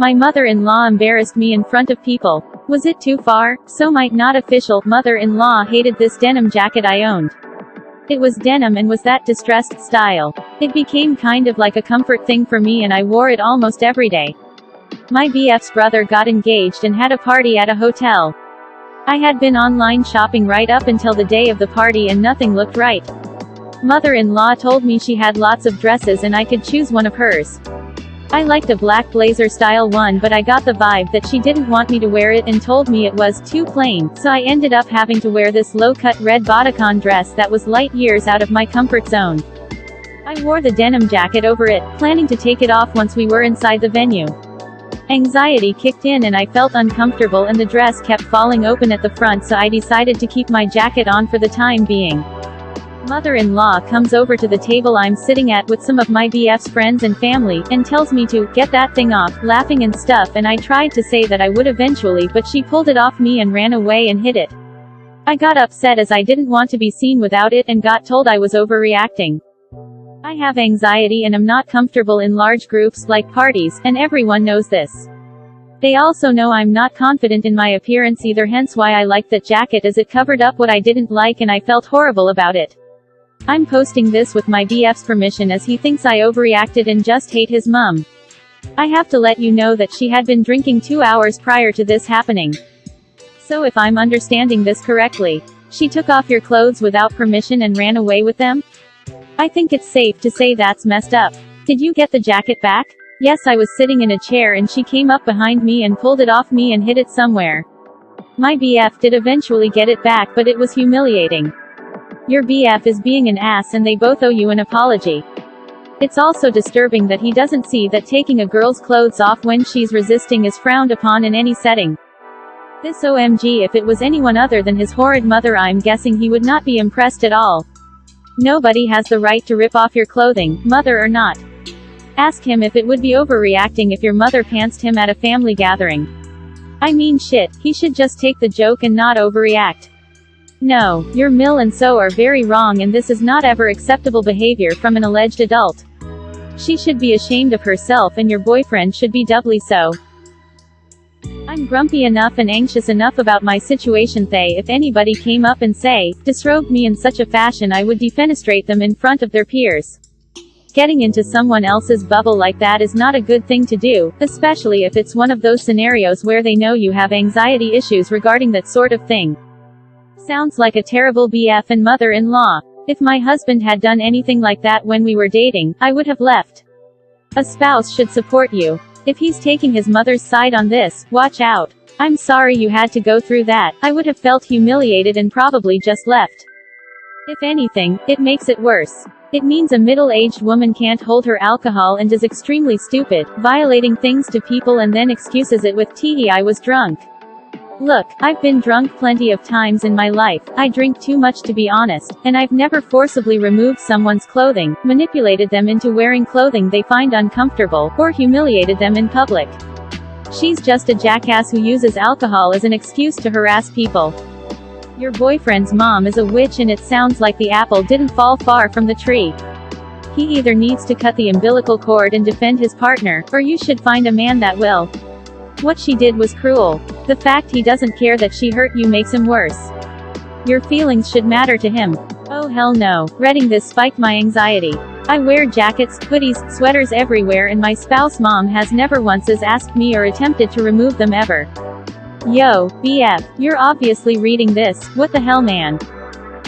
My mother-in-law embarrassed me in front of people. Was it too far? So might not official. Mother-in-law hated this denim jacket I owned. It was denim and was that distressed style. It became kind of like a comfort thing for me and I wore it almost every day. My BF's brother got engaged and had a party at a hotel. I had been online shopping right up until the day of the party and nothing looked right. Mother-in-law told me she had lots of dresses and I could choose one of hers. I liked a black blazer style one, but I got the vibe that she didn't want me to wear it and told me it was too plain, so I ended up having to wear this low-cut red bodycon dress that was light years out of my comfort zone. I wore the denim jacket over it, planning to take it off once we were inside the venue. Anxiety kicked in and I felt uncomfortable and the dress kept falling open at the front, so I decided to keep my jacket on for the time being. Mother-in-law comes over to the table I'm sitting at with some of my BF's friends and family, and tells me to get that thing off, laughing and stuff, and I tried to say that I would eventually, but she pulled it off me and ran away and hid it. I got upset as I didn't want to be seen without it and got told I was overreacting. I have anxiety and am not comfortable in large groups, like parties, and everyone knows this. They also know I'm not confident in my appearance either, hence why I liked that jacket as it covered up what I didn't like and I felt horrible about it. I'm posting this with my BF's permission as he thinks I overreacted and just hate his mum. I have to let you know that she had been drinking 2 hours prior to this happening. So if I'm understanding this correctly, she took off your clothes without permission and ran away with them? I think it's safe to say that's messed up. Did you get the jacket back? Yes, I was sitting in a chair and she came up behind me and pulled it off me and hid it somewhere. My BF did eventually get it back, but it was humiliating. Your BF is being an ass and they both owe you an apology. It's also disturbing that he doesn't see that taking a girl's clothes off when she's resisting is frowned upon in any setting. This OMG, if it was anyone other than his horrid mother, I'm guessing he would not be impressed at all. Nobody has the right to rip off your clothing, mother or not. Ask him if it would be overreacting if your mother pantsed him at a family gathering. I mean shit, he should just take the joke and not overreact. No, your Mill and So are very wrong and this is not ever acceptable behavior from an alleged adult. She should be ashamed of herself and your boyfriend should be doubly so. I'm grumpy enough and anxious enough about my situation. If anybody came up and disrobed me in such a fashion, I would defenestrate them in front of their peers. Getting into someone else's bubble like that is not a good thing to do, especially if it's one of those scenarios where they know you have anxiety issues regarding that sort of thing. Sounds like a terrible BF and mother-in-law. If my husband had done anything like that when we were dating, I would have left. A spouse should support you. If he's taking his mother's side on this, watch out. I'm sorry you had to go through that. I would have felt humiliated and probably just left. If anything, it makes it worse. It means a middle-aged woman can't hold her alcohol and is extremely stupid, violating things to people and then excuses it with "Tee, I was drunk." Look, I've been drunk plenty of times in my life. I drink too much to be honest, and I've never forcibly removed someone's clothing, manipulated them into wearing clothing they find uncomfortable, or humiliated them in public. She's just a jackass who uses alcohol as an excuse to harass people. Your boyfriend's mom is a witch and it sounds like the apple didn't fall far from the tree. He either needs to cut the umbilical cord and defend his partner, or you should find a man that will. What she did was cruel. The fact he doesn't care that she hurt you makes him worse. Your feelings should matter to him. Oh hell no. Reading this spiked my anxiety. I wear jackets, hoodies, sweaters everywhere and my spouse mom has never once asked me or attempted to remove them ever. Yo, BF, you're obviously reading this. What the hell, man?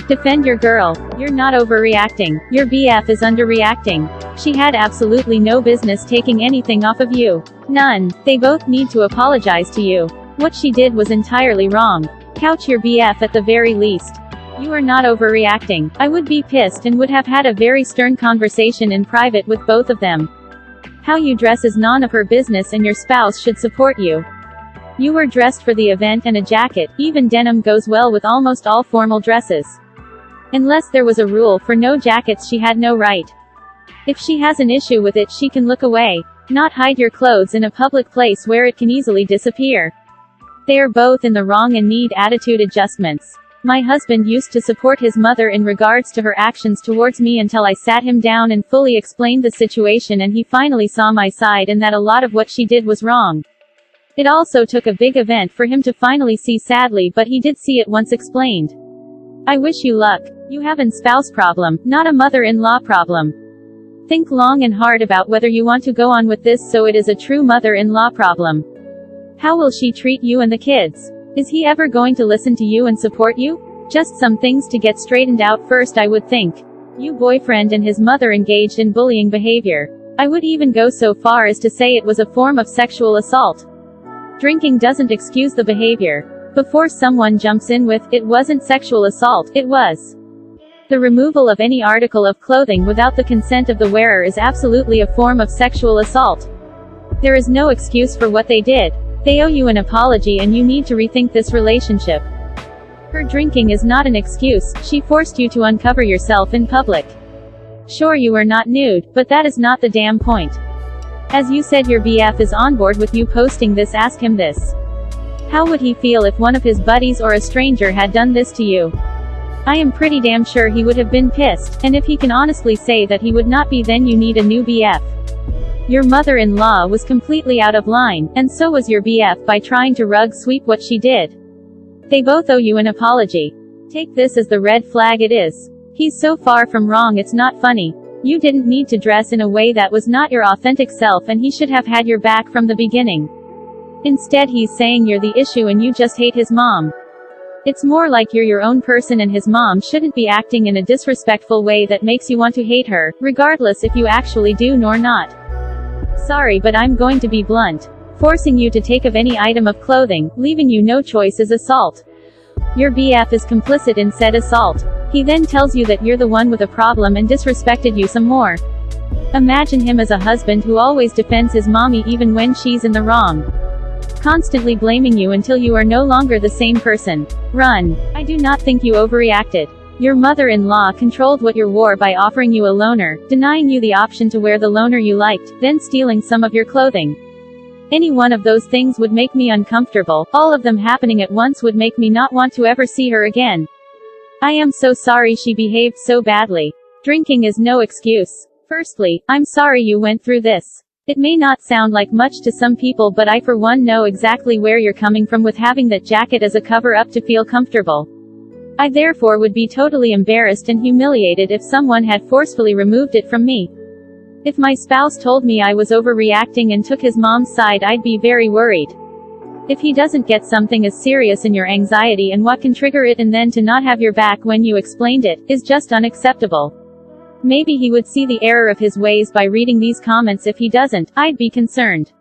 Defend your girl. You're not overreacting. Your BF is underreacting. She had absolutely no business taking anything off of you. None. They both need to apologize to you. What she did was entirely wrong. Couch your BF at the very least. You are not overreacting. I would be pissed and would have had a very stern conversation in private with both of them. How you dress is none of her business and your spouse should support you. You were dressed for the event and a jacket, even denim goes well with almost all formal dresses. Unless there was a rule for no jackets, she had no right. If she has an issue with it, she can look away. Not hide your clothes in a public place where it can easily disappear. They are both in the wrong and need attitude adjustments. My husband used to support his mother in regards to her actions towards me until I sat him down and fully explained the situation, and he finally saw my side and that a lot of what she did was wrong. It also took a big event for him to finally see, sadly, but he did see it once explained. I wish you luck. You have an spouse problem, not a mother-in-law problem. Think long and hard about whether you want to go on with this, so it is a true mother-in-law problem. How will she treat you and the kids? Is he ever going to listen to you and support you? Just some things to get straightened out first, I would think. Your boyfriend and his mother engaged in bullying behavior. I would even go so far as to say it was a form of sexual assault. Drinking doesn't excuse the behavior. Before someone jumps in with, "It wasn't sexual assault, it was." The removal of any article of clothing without the consent of the wearer is absolutely a form of sexual assault. There is no excuse for what they did. They owe you an apology and you need to rethink this relationship. Her drinking is not an excuse, she forced you to uncover yourself in public. Sure, you are not nude, but that is not the damn point. As you said, your BF is on board with you posting this. Ask him this. How would he feel if one of his buddies or a stranger had done this to you? I am pretty damn sure he would have been pissed, and if he can honestly say that he would not be, then you need a new BF. Your mother-in-law was completely out of line, and so was your BF by trying to rug sweep what she did. They both owe you an apology. Take this as the red flag it is. He's so far from wrong it's not funny. You didn't need to dress in a way that was not your authentic self, and he should have had your back from the beginning. Instead he's saying you're the issue and you just hate his mom. It's more like you're your own person and his mom shouldn't be acting in a disrespectful way that makes you want to hate her, regardless if you actually do nor not. Sorry, but I'm going to be blunt. Forcing you to take of any item of clothing, leaving you no choice, is assault. Your BF is complicit in said assault. He then tells you that you're the one with a problem and disrespected you some more. Imagine him as a husband who always defends his mommy even when she's in the wrong. Constantly blaming you until you are no longer the same person. Run. I do not think you overreacted. Your mother-in-law controlled what you wore by offering you a loaner, denying you the option to wear the loaner you liked, then stealing some of your clothing. Any one of those things would make me uncomfortable. All of them happening at once would make me not want to ever see her again. I am so sorry she behaved so badly. Drinking is no excuse. Firstly, I'm sorry you went through this. It may not sound like much to some people, but I for one know exactly where you're coming from with having that jacket as a cover-up to feel comfortable. I therefore would be totally embarrassed and humiliated if someone had forcefully removed it from me. If my spouse told me I was overreacting and took his mom's side, I'd be very worried. If he doesn't get something as serious in your anxiety and what can trigger it, and then to not have your back when you explained it, is just unacceptable. Maybe he would see the error of his ways by reading these comments. If he doesn't, I'd be concerned.